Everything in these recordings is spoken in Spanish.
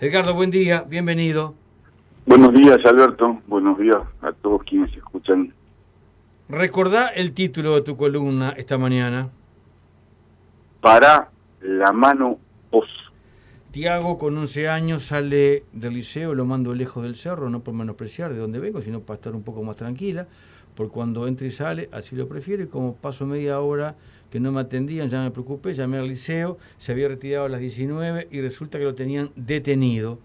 Edgardo, buen día, bienvenido. Buenos días, Alberto. Buenos días a todos quienes escuchan. Recordá el título de tu columna esta mañana. Para la mano os. Tiago, con 11 años, sale del liceo, lo mando lejos del cerro, no por menospreciar de dónde vengo, sino para estar un poco más tranquila, por cuando entre y sale, así lo prefiero, y como paso media hora que no me atendían, ya me preocupé, llamé al liceo, se había retirado a las 19 y resulta que lo tenían detenido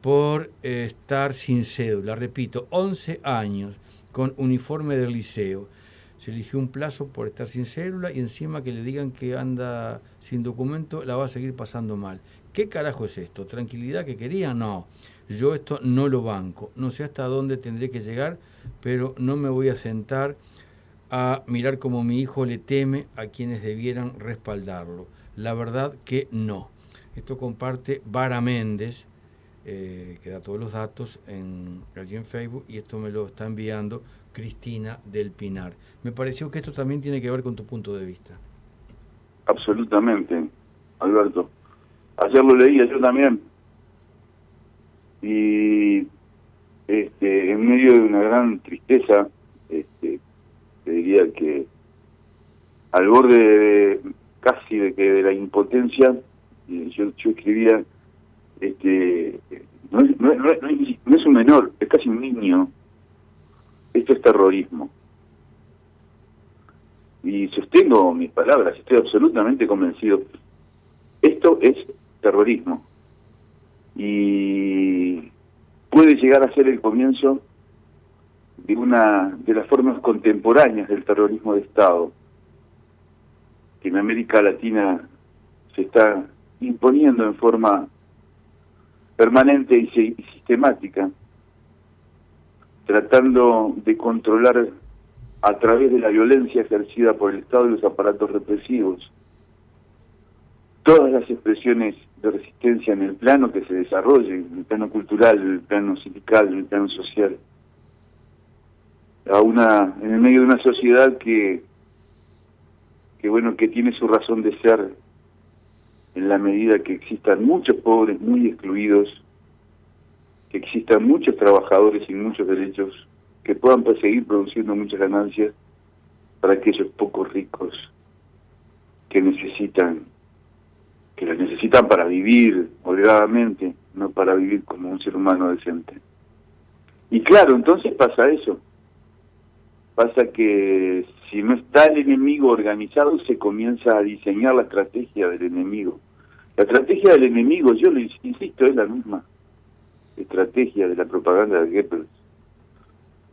por estar sin cédula, repito, 11 años, con uniforme del liceo. Se eligió un plazo por estar sin cédula y encima que le digan que anda sin documento, la va a seguir pasando mal. ¿Qué carajo es esto? ¿Tranquilidad que quería? No. Yo esto no lo banco. No sé hasta dónde tendré que llegar, pero no me voy a sentar a mirar cómo mi hijo le teme a quienes debieran respaldarlo. La verdad que no. Esto comparte Vara Méndez, que da todos los datos allí en Facebook, y esto me lo está enviando Cristina del Pinar. Me pareció que esto también tiene que ver con tu punto de vista. Absolutamente, Alberto. Ayer lo leía yo también. Y en medio de una gran tristeza, te diría que al borde casi de la impotencia, yo escribía, no es un menor, es casi un niño. Esto es terrorismo. Y sostengo mis palabras, estoy absolutamente convencido. Esto es terrorismo y puede llegar a ser el comienzo de una de las formas contemporáneas del terrorismo de Estado que en América Latina se está imponiendo en forma permanente y sistemática, tratando de controlar a través de la violencia ejercida por el Estado y los aparatos represivos todas las expresiones de resistencia en el plano que se desarrolle, en el plano cultural, en el plano sindical, en el plano social, en el medio de una sociedad que tiene su razón de ser en la medida que existan muchos pobres muy excluidos, que existan muchos trabajadores sin muchos derechos, que puedan seguir produciendo muchas ganancias para aquellos pocos ricos que las necesitan para vivir holgadamente, no para vivir como un ser humano decente. Y claro, entonces pasa eso. Pasa que si no está el enemigo organizado, se comienza a diseñar la estrategia del enemigo. La estrategia del enemigo, yo le insisto, es la misma estrategia de la propaganda de Goebbels.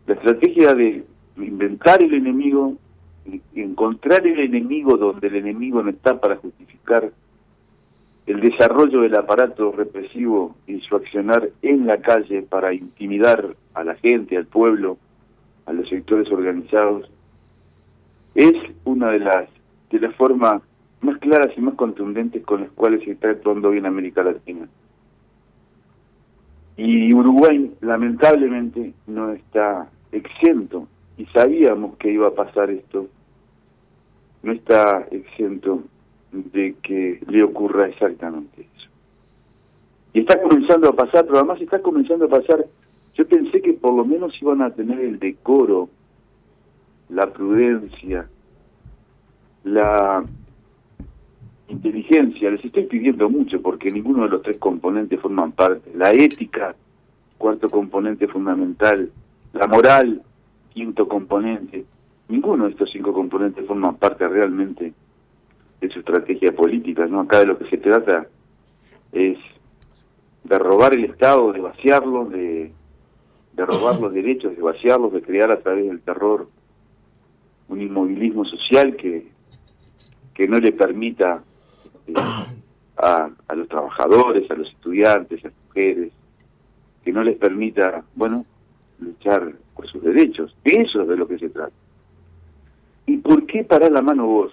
La estrategia de inventar el enemigo, encontrar el enemigo donde el enemigo no está para justificar el desarrollo del aparato represivo y su accionar en la calle para intimidar a la gente, al pueblo, a los sectores organizados, es una de las formas más claras y más contundentes con las cuales se está actuando hoy en América Latina. Y Uruguay, lamentablemente, no está exento, y sabíamos que iba a pasar esto, no está exento de que le ocurra exactamente eso. Y está comenzando a pasar, pero además está comenzando a pasar, yo pensé que por lo menos iban a tener el decoro, la prudencia, la inteligencia, les estoy pidiendo mucho porque ninguno de los tres componentes forman parte. La ética, cuarto componente fundamental, la moral, quinto componente. Ninguno de estos cinco componentes forman parte realmente de su estrategia política, ¿no? Acá de lo que se trata es de robar el Estado, de vaciarlo, de robar los derechos, de vaciarlos, de crear a través del terror un inmovilismo social que no le permita a los trabajadores, a los estudiantes, a las mujeres, que no les permita, luchar por sus derechos. Eso es de lo que se trata. ¿Y por qué parar la mano vos?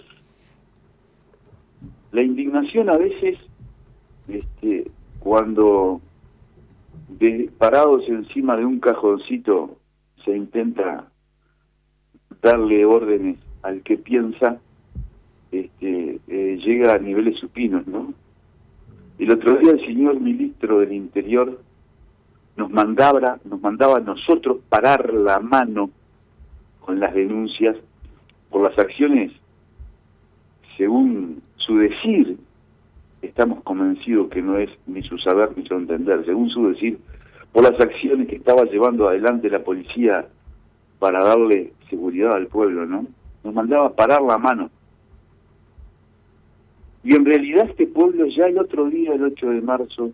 La indignación a veces, cuando parados encima de un cajoncito se intenta darle órdenes al que piensa, llega a niveles supinos, ¿no? El otro día el señor ministro del Interior nos mandaba a nosotros parar la mano con las denuncias por las acciones, según su decir, estamos convencidos que no es ni su saber ni su entender, según su decir, por las acciones que estaba llevando adelante la policía para darle seguridad al pueblo, ¿no? Nos mandaba a parar la mano. Y en realidad este pueblo ya el otro día, el 8 de marzo,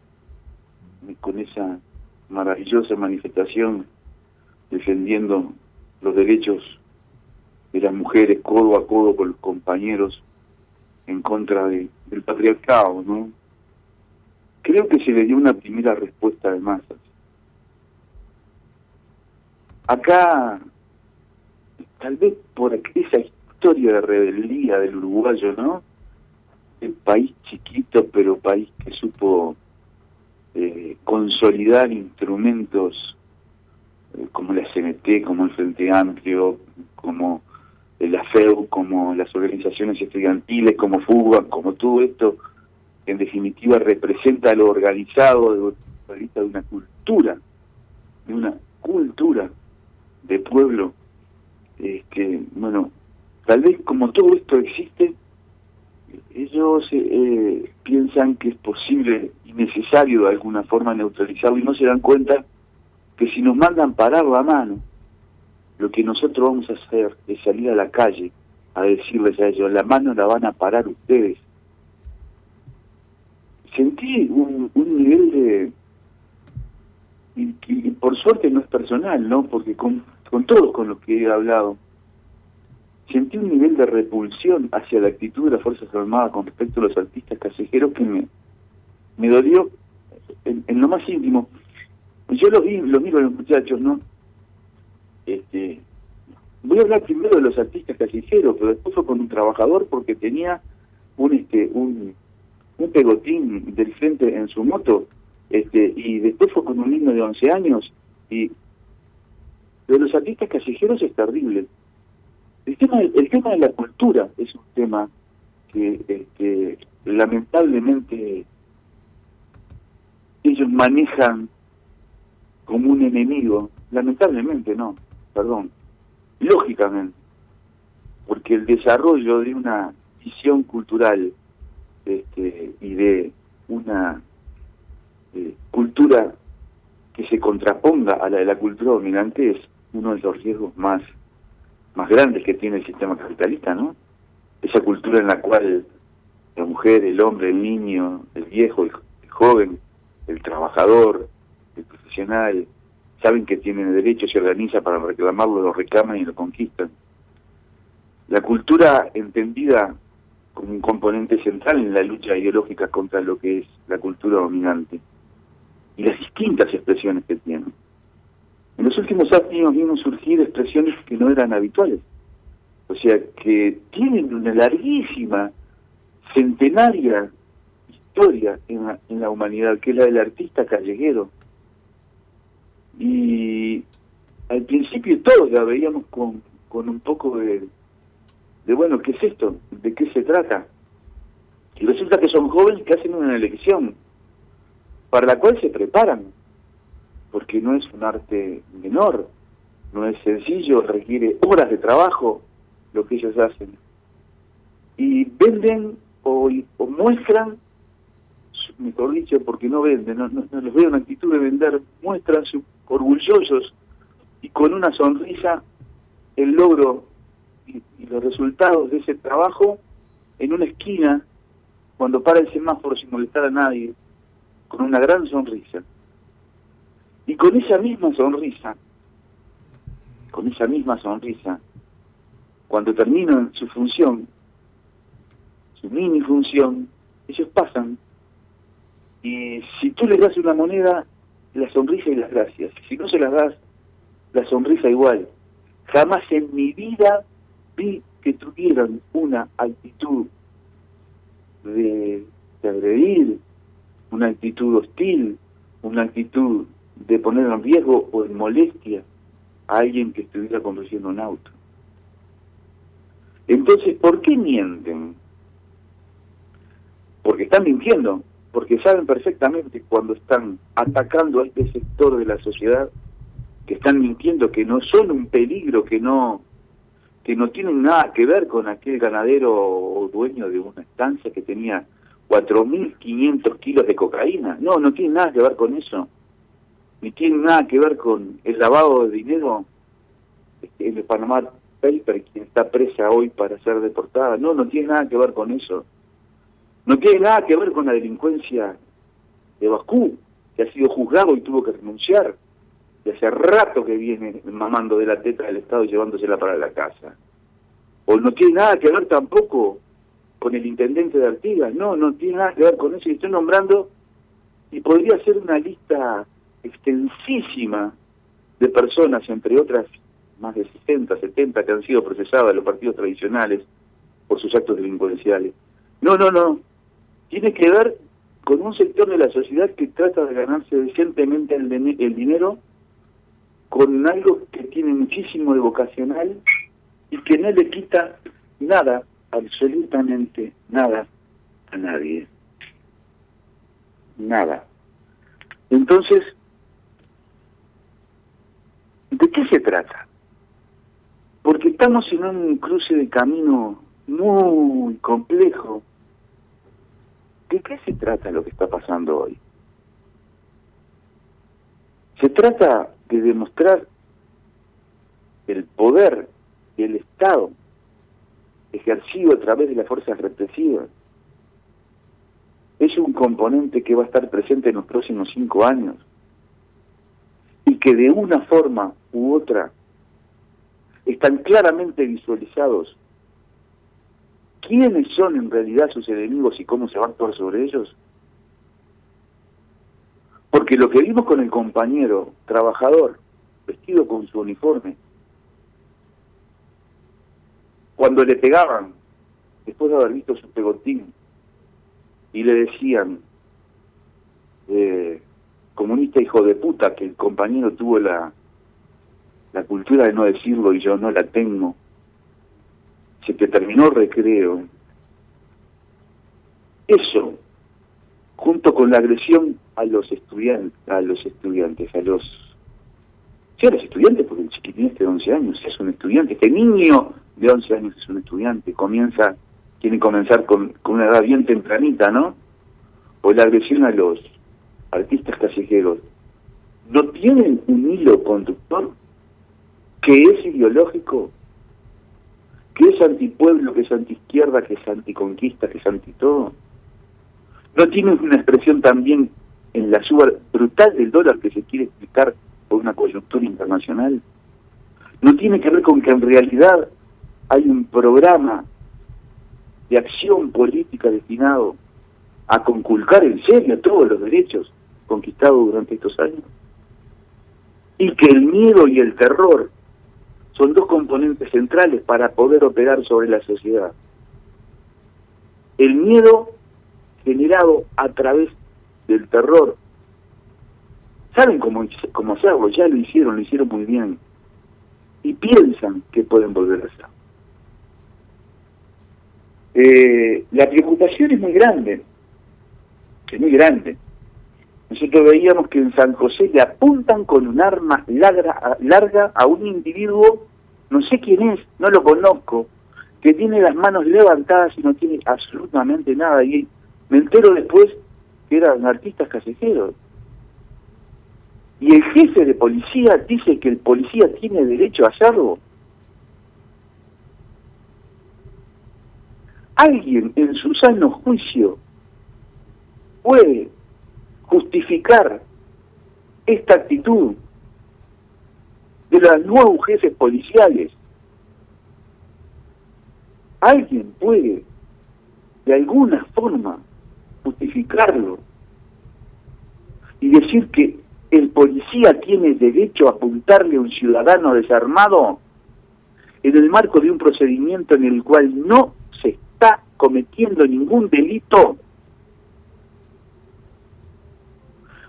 con esa maravillosa manifestación defendiendo los derechos de las mujeres codo a codo con los compañeros en contra del patriarcado, ¿no? Creo que se le dio una primera respuesta de masas. Acá, tal vez por esa historia de rebeldía del uruguayo, ¿no? El país chiquito, pero país que supo consolidar instrumentos como la CNT, como el Frente Amplio, como la FEU, como las organizaciones estudiantiles, como FUBA, como todo esto, en definitiva representa lo organizado de una cultura de pueblo, que, bueno, tal vez como todo esto existe, ellos piensan que es posible y necesario de alguna forma neutralizarlo y no se dan cuenta que si nos mandan parar la mano, lo que nosotros vamos a hacer es salir a la calle a decirles a ellos, la mano la van a parar ustedes. Sentí un nivel de... Y por suerte no es personal, ¿no? Porque con todos con los que he hablado, sentí un nivel de repulsión hacia la actitud de las Fuerzas Armadas con respecto a los artistas callejeros que me dolió en lo más íntimo. Yo los miro a los muchachos, ¿no? Voy a hablar primero de los artistas callejeros, pero después fue con un trabajador porque tenía un pegotín del frente en su moto, y después fue con un niño de 11 años, y de los artistas callejeros es terrible. El tema de la cultura es un tema que lamentablemente ellos manejan como un enemigo, lamentablemente no, perdón, lógicamente, porque el desarrollo de una visión cultural y de una cultura que se contraponga a la de la cultura dominante es uno de los riesgos más grandes que tiene el sistema capitalista, ¿no? Esa cultura en la cual la mujer, el hombre, el niño, el viejo, el joven, el trabajador, el profesional, saben que tienen derechos, se organizan para reclamarlo, lo reclaman y lo conquistan. La cultura entendida como un componente central en la lucha ideológica contra lo que es la cultura dominante y las distintas expresiones que tiene. En los últimos años vimos surgir expresiones que no eran habituales, o sea, que tienen una larguísima, centenaria historia en la humanidad, que es la del artista callejero. Y al principio todos la veíamos con un poco de bueno, ¿qué es esto? ¿De qué se trata? Y resulta que son jóvenes que hacen una elección para la cual se preparan, porque no es un arte menor, no es sencillo, requiere horas de trabajo lo que ellos hacen. Y venden o muestran, mejor dicho, porque no venden, no les veo una actitud de vender, muestran orgullosos y con una sonrisa el logro y los resultados de ese trabajo en una esquina, cuando para el semáforo sin molestar a nadie, con una gran sonrisa. Y con esa misma sonrisa, cuando terminan su función, su mini función, ellos pasan, y si tú les das una moneda, la sonrisa y las gracias. Si no se las das, la sonrisa igual. Jamás en mi vida vi que tuvieran una actitud de agredir, una actitud hostil, una actitud de poner en riesgo o en molestia a alguien que estuviera conduciendo un auto. Entonces, ¿por qué mienten? Porque están mintiendo. porque saben perfectamente cuando están atacando a este sector de la sociedad, que están mintiendo, que no son un peligro, que no tienen nada que ver con aquel ganadero o dueño de una estancia que tenía 4.500 kilos de cocaína. No tiene nada que ver con eso. Ni tiene nada que ver con el lavado de dinero en el Panama Paper, quien está presa hoy para ser deportada. No tiene nada que ver con eso. No tiene nada que ver con la delincuencia de Bakú, que ha sido juzgado y tuvo que renunciar. Y hace rato que viene mamando de la teta del Estado y llevándosela para la casa. O no tiene nada que ver tampoco con el intendente de Artigas. No tiene nada que ver con eso. Y estoy nombrando, y podría ser una lista extensísima de personas, entre otras más de 60, 70 que han sido procesadas en los partidos tradicionales por sus actos delincuenciales. No. Tiene que ver con un sector de la sociedad que trata de ganarse decentemente el dinero con algo que tiene muchísimo de vocacional y que no le quita nada, absolutamente nada, a nadie. Nada. Entonces, ¿de qué se trata? Porque estamos en un cruce de camino muy complejo. ¿De qué se trata lo que está pasando hoy? Se trata de demostrar el poder del Estado ejercido a través de las fuerzas represivas. Es un componente que va a estar presente en los próximos 5 años y que de una forma u otra están claramente visualizados quiénes son en realidad sus enemigos y cómo se va a actuar sobre ellos. Porque lo que vimos con el compañero trabajador vestido con su uniforme, cuando le pegaban, después de haber visto su pegotín, y le decían, comunista hijo de puta, que el compañero tuvo la cultura de no decirlo y yo no la tengo, se te terminó el recreo. Eso, junto con la agresión a los estudiantes, porque el chiquitín este de 11 años es un estudiante, este niño de 11 años es un estudiante, quiere comenzar con una edad bien tempranita, ¿no? O la agresión a los artistas callejeros, no tienen un hilo conductor que es ideológico, que es antipueblo, que es antiizquierda, que es anticonquista, que es antitodo. No tienen una expresión también en la suba brutal del dólar que se quiere explicar por una coyuntura internacional. No tiene que ver con que en realidad hay un programa de acción política destinado a conculcar en serio todos los derechos conquistados durante estos años. Y que el miedo y el terror son dos componentes centrales para poder operar sobre la sociedad. El miedo generado a través del terror. Saben cómo hacerlo, ya lo hicieron muy bien. Y piensan que pueden volver a hacerlo. La preocupación es muy grande. Nosotros veíamos que en San José le apuntan con un arma larga a un individuo, no sé quién es, no lo conozco, que tiene las manos levantadas y no tiene absolutamente nada. Y me entero después que eran artistas callejeros. Y el jefe de policía dice que el policía tiene derecho a hacerlo. ¿Alguien en su sano juicio puede justificar esta actitud de los nuevos jefes policiales? ¿Alguien puede de alguna forma justificarlo y decir que el policía tiene derecho a apuntarle a un ciudadano desarmado en el marco de un procedimiento en el cual no se está cometiendo ningún delito?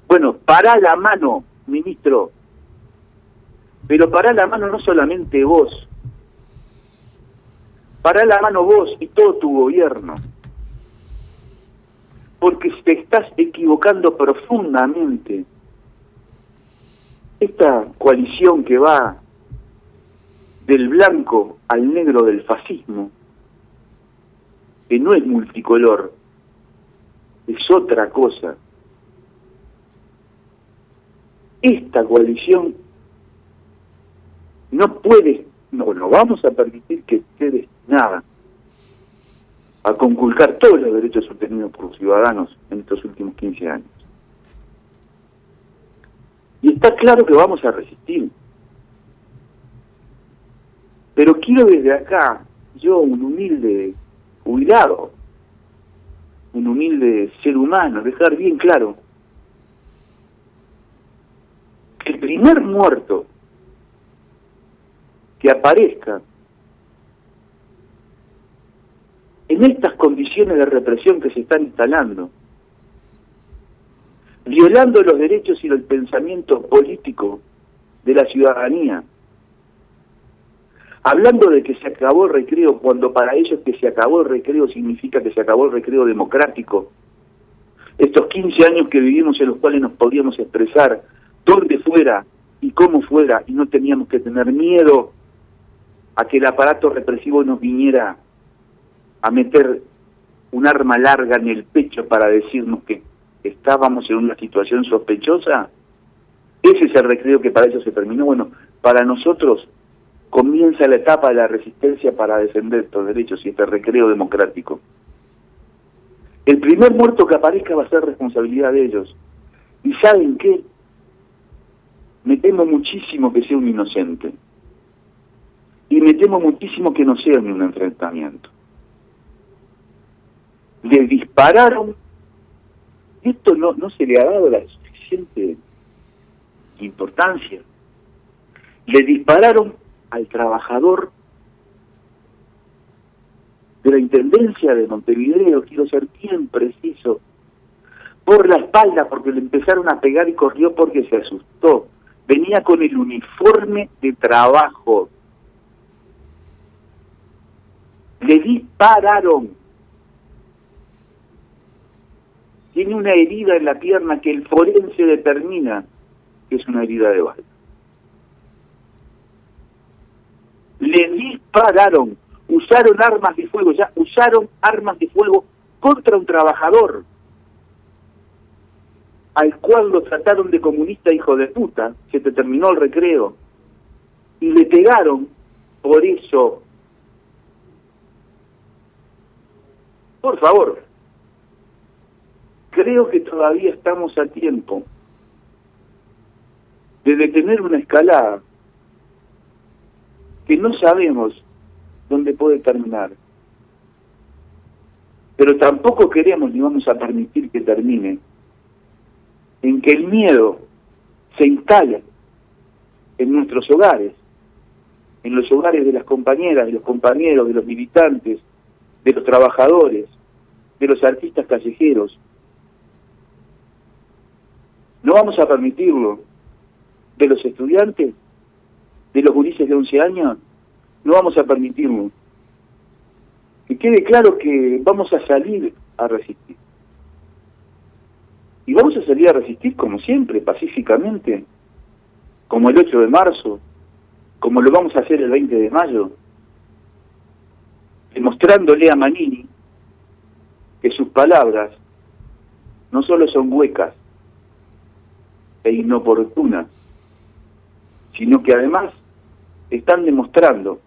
Bueno, pará la mano, ministro, pero pará la mano no solamente vos, pará la mano vos y todo tu gobierno, porque te estás equivocando profundamente. Esta coalición que va del blanco al negro del fascismo, que no es multicolor, es otra cosa. Esta coalición no vamos a permitir que esté destinada a conculcar todos los derechos obtenidos por los ciudadanos en estos últimos 15 años. Y está claro que vamos a resistir. Pero quiero desde acá, yo, un humilde jubilado, un humilde ser humano, dejar bien claro que el primer muerto que aparezca en estas condiciones de represión que se están instalando, violando los derechos y el pensamiento político de la ciudadanía, hablando de que se acabó el recreo, cuando para ellos que se acabó el recreo significa que se acabó el recreo democrático, estos 15 años que vivimos en los cuales nos podíamos expresar donde fuera y cómo fuera, y no teníamos que tener miedo a que el aparato represivo nos viniera a meter un arma larga en el pecho para decirnos que estábamos en una situación sospechosa. Ese es el recreo que para ellos se terminó. Bueno, para nosotros comienza la etapa de la resistencia para defender estos derechos y este recreo democrático. El primer muerto que aparezca va a ser responsabilidad de ellos. ¿Y saben qué? Me temo muchísimo que sea un inocente. Y me temo muchísimo que no sea ni un enfrentamiento. Le dispararon, y esto no se le ha dado la suficiente importancia, le dispararon al trabajador de la Intendencia de Montevideo, quiero ser bien preciso, por la espalda, porque le empezaron a pegar y corrió porque se asustó. Venía con el uniforme de trabajo. Le dispararon. Tiene una herida en la pierna que el forense determina que es una herida de bala. Le dispararon, usaron armas de fuego, usaron armas de fuego contra un trabajador, al cual lo trataron de comunista hijo de puta, se te terminó el recreo, y le pegaron por eso. Por favor, creo que todavía estamos a tiempo de detener una escalada que no sabemos dónde puede terminar, pero tampoco queremos ni vamos a permitir que termine en que el miedo se instale en nuestros hogares, en los hogares de las compañeras, de los compañeros, de los militantes, de los trabajadores, de los artistas callejeros. No vamos a permitirlo. De los estudiantes, de los gurises de 11 años, no vamos a permitirlo. Que quede claro que vamos a salir a resistir. Y vamos a salir a resistir como siempre, pacíficamente, como el 8 de marzo, como lo vamos a hacer el 20 de mayo, demostrándole a Manini que sus palabras no solo son huecas e inoportunas, sino que además están demostrando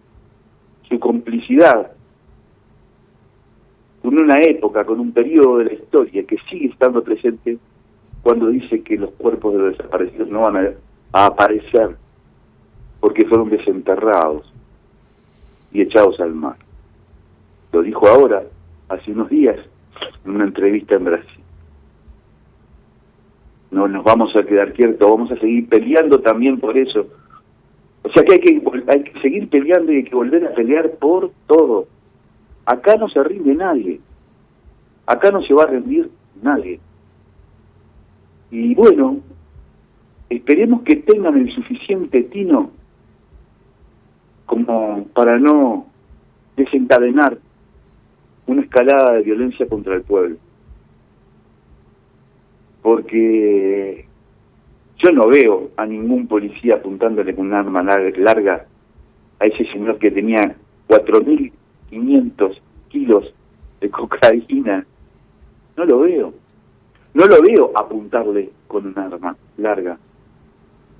su complicidad con una época, con un periodo de la historia que sigue estando presente cuando dice que los cuerpos de los desaparecidos no van a aparecer porque fueron desenterrados y echados al mar. Lo dijo ahora, hace unos días, en una entrevista en Brasil. No nos vamos a quedar quietos, vamos a seguir peleando también por eso. O sea que hay que seguir peleando y hay que volver a pelear por todo. Acá no se rinde nadie. Acá no se va a rendir nadie. Y bueno, esperemos que tengan el suficiente tino como para no desencadenar una escalada de violencia contra el pueblo. porque yo no veo a ningún policía apuntándole con un arma larga a ese señor que tenía 4.500 kilos de cocaína. No lo veo. No lo veo apuntarle con un arma larga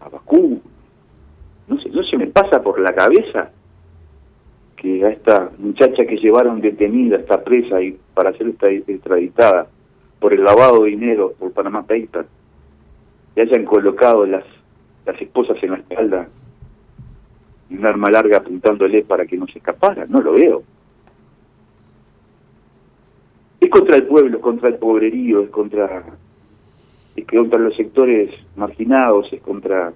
a Bakú. No se me pasa por la cabeza que a esta muchacha que llevaron detenida, está presa y para ser extraditada por el lavado de dinero, por Panama Papers, le hayan colocado las esposas en la espalda y un arma larga apuntándole para que no se escapara. No lo veo. Es contra el pueblo, es contra el pobrerío, es contra los sectores marginados, es contra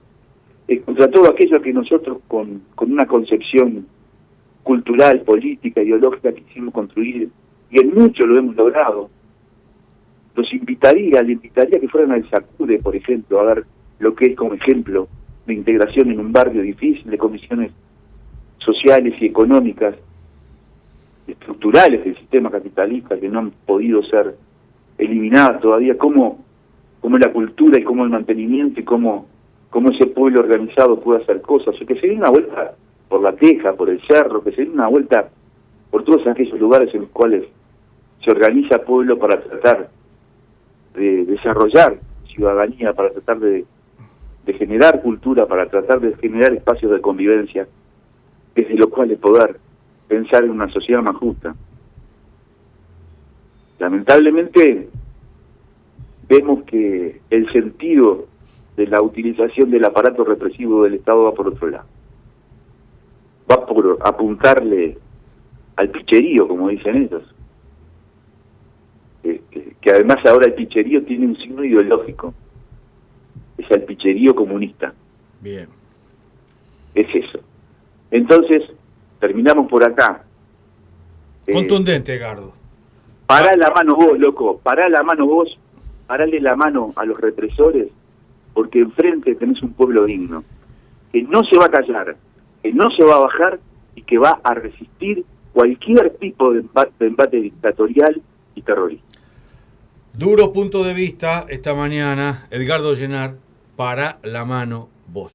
todo aquello que nosotros con una concepción cultural, política, ideológica quisimos construir, y en mucho lo hemos logrado. Le invitaría que fueran al Sacude, por ejemplo, a ver lo que es como ejemplo de integración en un barrio difícil, de condiciones sociales y económicas, estructurales del sistema capitalista que no han podido ser eliminadas todavía, cómo la cultura y cómo el mantenimiento y cómo ese pueblo organizado puede hacer cosas, o que se dé una vuelta por la Teja, por el Cerro, que se dé una vuelta por todos aquellos lugares en los cuales se organiza pueblo para tratar de desarrollar ciudadanía, para tratar de generar cultura, para tratar de generar espacios de convivencia, desde los cuales poder pensar en una sociedad más justa. Lamentablemente vemos que el sentido de la utilización del aparato represivo del Estado va por otro lado. Va por apuntarle al picherío, como dicen ellos. Que además ahora el picherío tiene un signo ideológico. Es el picherío comunista. Bien. Es eso. Entonces, terminamos por acá. Contundente, Edgardo. Pará la mano vos, loco. Pará la mano vos. Parale la mano a los represores, porque enfrente tenés un pueblo digno, que no se va a callar, que no se va a bajar y que va a resistir cualquier tipo de embate dictatorial y terrorista. Duro punto de vista esta mañana, Edgardo Llenar, para la mano vos.